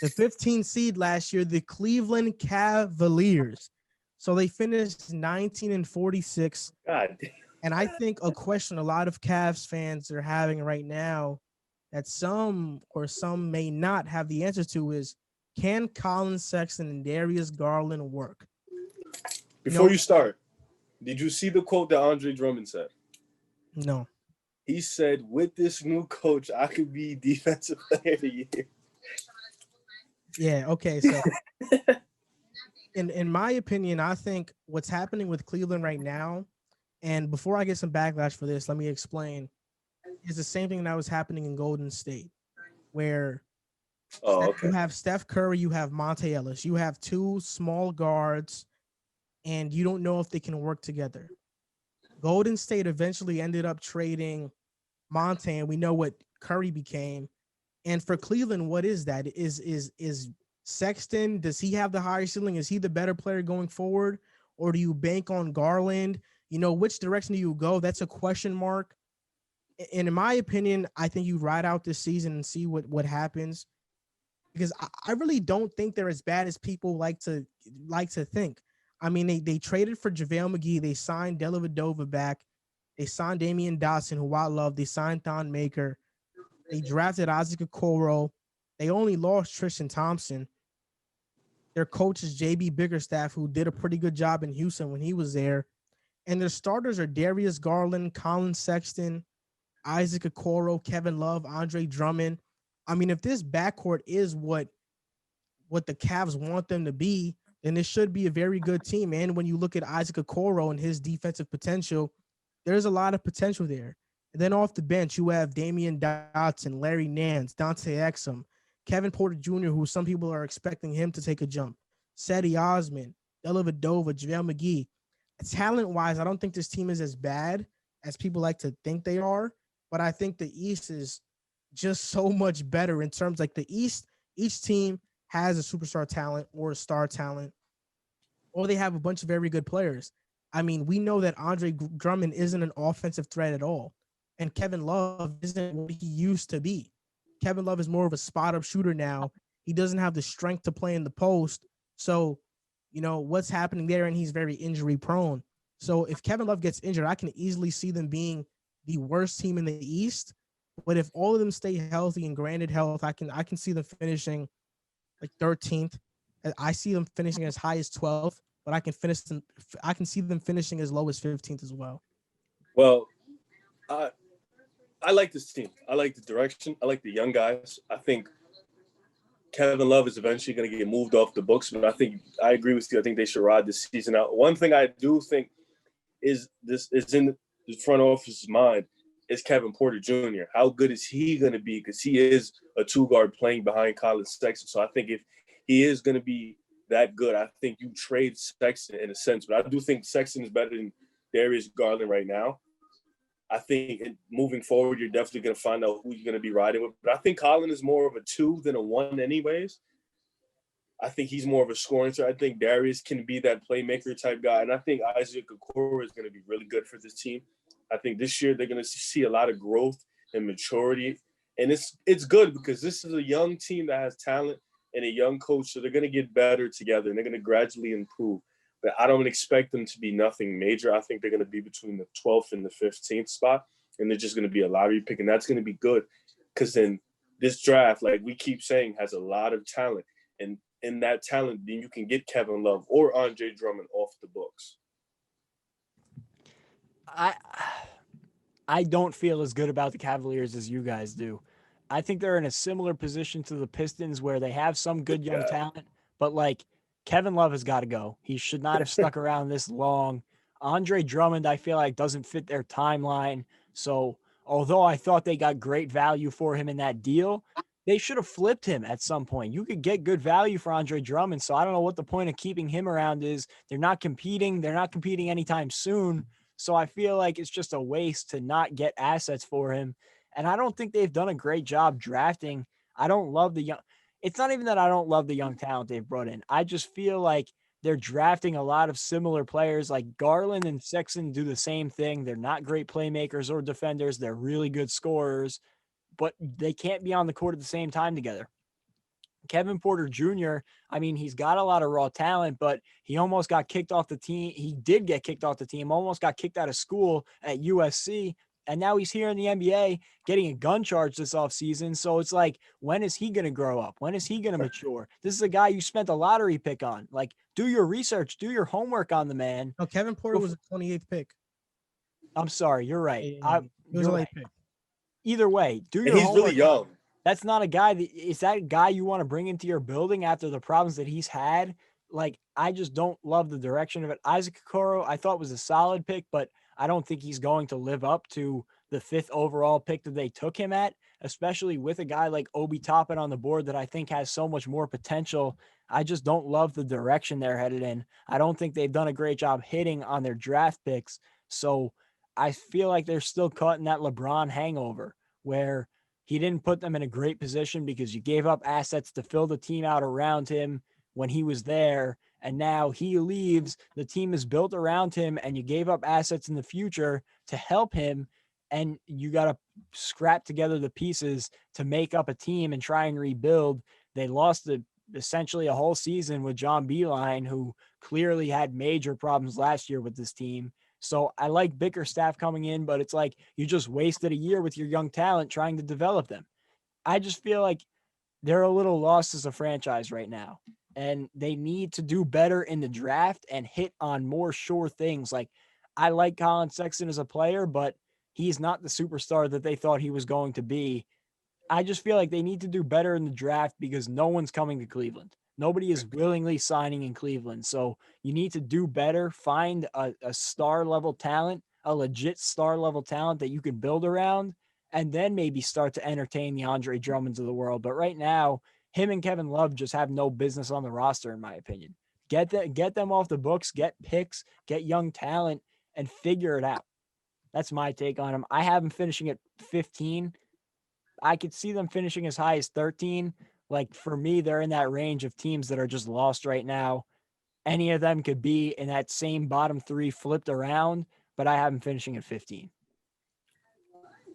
The 15th seed last year, the Cleveland Cavaliers. So they finished 19-46. God damn. And I think a question a lot of Cavs fans are having right now that some may not have the answer to is, can Colin Sexton and Darius Garland work? Before you start, did you see the quote that Andre Drummond said? No. He said, with this new coach, I could be defensive player of the year. Yeah, okay. So in my opinion, I think what's happening with Cleveland right now, and before I get some backlash for this, let me explain, is the same thing that was happening in Golden State, where you have Steph Curry, you have Monte Ellis, you have two small guards, and you don't know if they can work together. Golden State eventually ended up trading Monte, and we know what Curry became. And for Cleveland, what is that? Is Sexton, does he have the higher ceiling? Is he the better player going forward? Or do you bank on Garland? Which direction do you go? That's a question mark. And in my opinion, I think you ride out this season and see what happens. Because I really don't think they're as bad as people like to think. I mean, they traded for JaVale McGee. They signed Dellavedova back. They signed Damian Dotson, who I love. They signed Thon Maker. They drafted Isaac Okoro. They only lost Tristan Thompson. Their coach is JB Bickerstaff, who did a pretty good job in Houston when he was there. And their starters are Darius Garland, Colin Sexton, Isaac Okoro, Kevin Love, Andre Drummond. I mean, if this backcourt is what the Cavs want them to be, then it should be a very good team. And when you look at Isaac Okoro and his defensive potential, there's a lot of potential there. And then off the bench, you have Damian Dotson, Larry Nance, Dante Exum, Kevin Porter Jr., who some people are expecting him to take a jump, Cedi Osman, Dellavedova, JaVale McGee. Talent-wise, I don't think this team is as bad as people like to think they are, but I think the East is just so much better in terms like the East. Each team has a superstar talent or a star talent, or they have a bunch of very good players. I mean, we know that Andre Drummond isn't an offensive threat at all, and Kevin Love isn't what he used to be. Kevin Love is more of a spot-up shooter now. He doesn't have the strength to play in the post, so what's happening there, and he's very injury-prone. So if Kevin Love gets injured, I can easily see them being the worst team in the East. But if all of them stay healthy and granted health, I can see them finishing like 13th. I see them finishing as high as 12th, but I can see them finishing as low as 15th as well. Well, I like this team. I like the direction. I like the young guys. I think Kevin Love is eventually going to get moved off the books, but I agree with you. I think they should ride this season out. One thing I do think is in the front office's mind is Kevin Porter Jr. How good is he going to be? Because he is a two-guard playing behind Colin Sexton. So I think if he is going to be that good, I think you trade Sexton in a sense. But I do think Sexton is better than Darius Garland right now. I think moving forward, you're definitely going to find out who you're going to be riding with. But I think Colin is more of a 2 than a 1 anyways. I think he's more of a scoring. So I think Darius can be that playmaker type guy. And I think Isaac Okoro is going to be really good for this team. I think this year they're going to see a lot of growth and maturity. And it's good because this is a young team that has talent and a young coach. So they're going to get better together and they're going to gradually improve. But I don't expect them to be nothing major. I think they're going to be between the 12th and the 15th spot. And they're just going to be a lottery pick. And that's going to be good because then this draft, like we keep saying, has a lot of talent. And in that talent, then you can get Kevin Love or Andre Drummond off the books. I don't feel as good about the Cavaliers as you guys do. I think they're in a similar position to the Pistons where they have some good young talent, but like Kevin Love has got to go. He should not have stuck around this long. Andre Drummond, I feel like, doesn't fit their timeline. So although I thought they got great value for him in that deal, they should have flipped him at some point. You could get good value for Andre Drummond. So I don't know what the point of keeping him around is. They're not competing. They're not competing anytime soon. So I feel like it's just a waste to not get assets for him. And I don't think they've done a great job drafting. I don't love the young. It's not even that I don't love the young talent they've brought in. I just feel like they're drafting a lot of similar players. Like Garland and Sexton do the same thing. They're not great playmakers or defenders. They're really good scorers, but they can't be on the court at the same time together. Kevin Porter Jr., I mean, he's got a lot of raw talent, but he almost got kicked off the team. He did get kicked off the team, almost got kicked out of school at USC. And now he's here in the NBA getting a gun charge this offseason. So it's like, when is he going to grow up? When is he going to mature? This is a guy you spent a lottery pick on. Like, do your research, do your homework on the man. No, Kevin Porter was a 28th pick. I'm sorry, you're right. It was a late pick. Either way, do your And he's homework. really young. That's not a guy is that a guy you want to bring into your building after the problems that he's had? Like, I just don't love the direction of it. Isaac Okoro, I thought was a solid pick, but I don't think he's going to live up to the 5th overall pick that they took him at, especially with a guy like Obi Toppin on the board that I think has so much more potential. I just don't love the direction they're headed in. I don't think they've done a great job hitting on their draft picks. So I feel like they're still caught in that LeBron hangover where he didn't put them in a great position because you gave up assets to fill the team out around him when he was there. And now he leaves, the team is built around him, and you gave up assets in the future to help him. And you got to scrap together the pieces to make up a team and try and rebuild. They lost essentially a whole season with John Beilein, who clearly had major problems last year with this team. So I like Bickerstaff coming in, but it's like you just wasted a year with your young talent trying to develop them. I just feel like they're a little lost as a franchise right now, and they need to do better in the draft and hit on more sure things. Like, I like Colin Sexton as a player, but he's not the superstar that they thought he was going to be. I just feel like they need to do better in the draft because no one's coming to Cleveland. Nobody is willingly signing in Cleveland. So you need to do better, find a star level talent, a legit star level talent that you can build around, and then maybe start to entertain the Andre Drummonds of the world. But right now, him and Kevin Love just have no business on the roster, in my opinion. Get them off the books, get picks, get young talent, and figure it out. That's my take on him. I have him finishing at 15. I could see them finishing as high as 13. Like, for me, they're in that range of teams that are just lost right now. Any of them could be in that same bottom 3 flipped around, but I have them finishing at 15.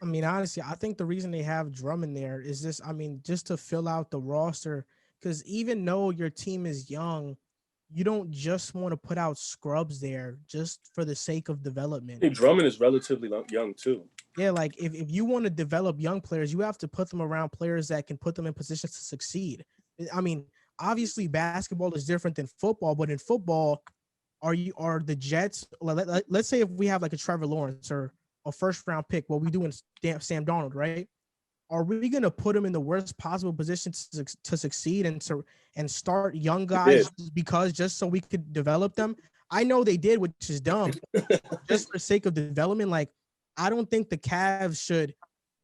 I mean, honestly, I think the reason they have Drummond there is just to fill out the roster. Because even though your team is young, you don't just want to put out scrubs there just for the sake of development. Hey, Drummond is relatively young too. Yeah, like if you want to develop young players, you have to put them around players that can put them in positions to succeed. I mean, obviously basketball is different than football, but in football, are the Jets, let's say if we have like a Trevor Lawrence or a first round pick, what we do in Sam Darnold, right? Are we going to put him in the worst possible position to succeed and start young guys just so we could develop them? I know they did, which is dumb, just for sake of development. Like, I don't think the Cavs should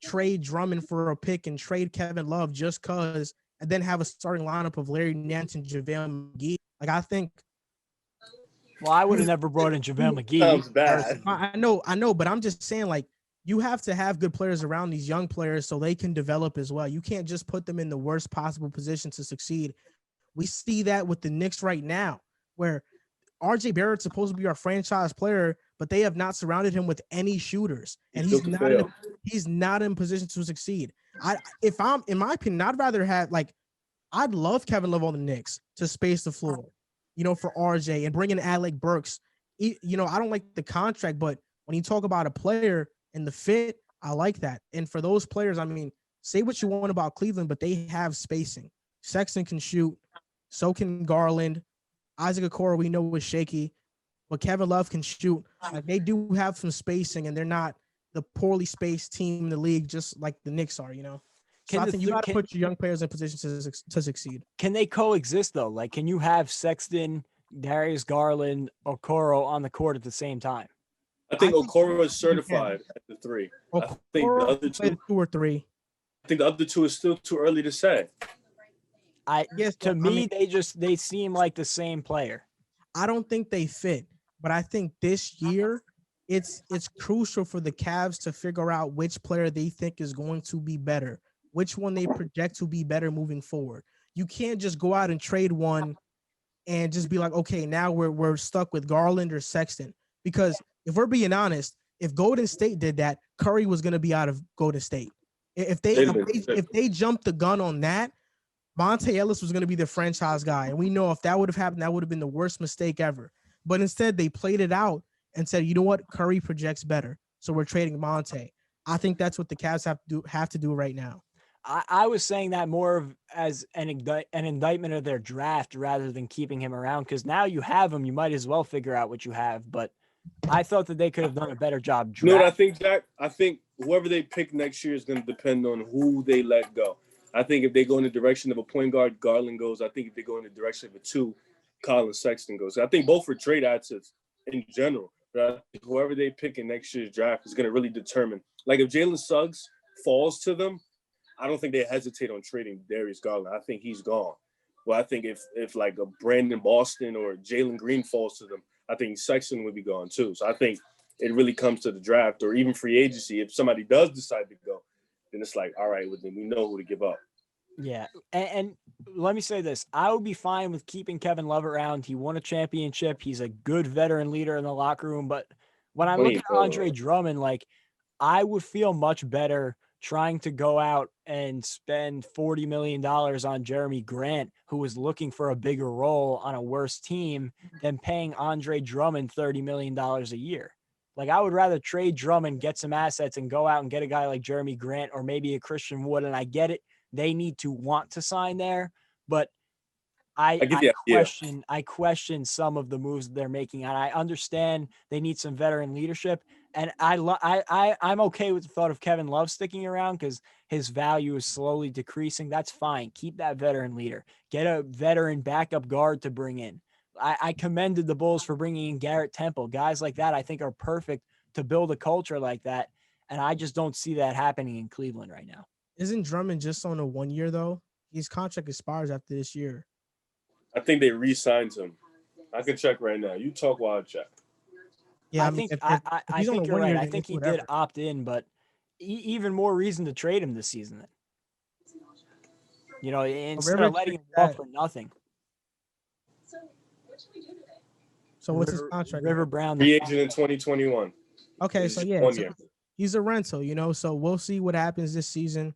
trade Drummond for a pick and trade Kevin Love just because, and then have a starting lineup of Larry Nance and JaVale McGee. Like, I think. Well, I would have never brought in JaVale McGee. Sounds bad. I know, but I'm just saying, like, you have to have good players around these young players so they can develop as well. You can't just put them in the worst possible position to succeed. We see that with the Knicks right now, where RJ Barrett's supposed to be our franchise player, but they have not surrounded him with any shooters, and he's not in position to succeed. If I'm, in my opinion, I'd love Kevin Love on the Knicks to space the floor, for RJ and bring in Alec Burks. I don't like the contract, but when you talk about a player and the fit, I like that. And for those players, I mean, say what you want about Cleveland, but they have spacing. Sexton can shoot, so can Garland. Isaac Okoro, we know, is shaky, but Kevin Love can shoot. Like, they do have some spacing, and they're not the poorly spaced team in the league, just like the Knicks are, So I think you got to put your young players in position to succeed. Can they coexist, though? Like, can you have Sexton, Darius Garland, Okoro on the court at the same time? I think Okoro is certified at the 3. I think the other 2 or 3. I think the other 2 is still too early to say. They seem like the same player. I don't think they fit, but I think this year it's crucial for the Cavs to figure out which player they think is going to be better, which one they project to be better moving forward. You can't just go out and trade one and just be like, okay, now we're stuck with Garland or Sexton. Because if we're being honest, if Golden State did that, Curry was going to be out of Golden State. If they jumped the gun on that, Monte Ellis was going to be the franchise guy. And we know if that would have happened, that would have been the worst mistake ever. But instead, they played it out and said, you know what? Curry projects better. So we're trading Monte. I think that's what the Cavs have to do right now. I was saying that more of as an indictment of their draft rather than keeping him around, because now you have him, you might as well figure out what you have. But I thought that they could have done a better job. You know what I think, Jack? I think whoever they pick next year is going to depend on who they let go. I think if they go in the direction of a point guard, Garland goes. I think if they go in the direction of a 2, Colin Sexton goes. I think both are trade assets in general. But I think whoever they pick in next year's draft is going to really determine. Like if Jalen Suggs falls to them, I don't think they hesitate on trading Darius Garland. I think he's gone. Well, I think if like a Brandon Boston or Jalen Green falls to them, I think Sexton would be gone too. So I think it really comes to the draft or even free agency. If somebody does decide to go, then it's like, all right, well, then we know who to give up. Yeah. And let me say this. I would be fine with keeping Kevin Love around. He won a championship. He's a good veteran leader in the locker room. But when I look at Andre Drummond, like I would feel much better trying to go out and spend $40 million on Jeremy Grant, who was looking for a bigger role on a worse team, than paying Andre Drummond $30 million a year. Like I would rather trade Drummond, get some assets, and go out and get a guy like Jeremy Grant or maybe a Christian Wood. And I get it. They need to want to sign there, but I question some of the moves they're making, and I understand they need some veteran leadership. And I'm okay with the thought of Kevin Love sticking around because his value is slowly decreasing. That's fine. Keep that veteran leader. Get a veteran backup guard to bring in. I commended the Bulls for bringing in Garrett Temple. Guys like that I think are perfect to build a culture like that, and I just don't see that happening in Cleveland right now. Isn't Drummond just on a 1 year though? His contract expires after this year. I think they re-signed him. I can check right now. You talk while I check. Yeah, I think you're right. I think he did opt in, but even more reason to trade him this season. Then. You know, instead of letting him walk for nothing. So what's his contract? River Brown, free agent in 2021. Okay, so yeah, he's a rental. You know, so we'll see what happens this season.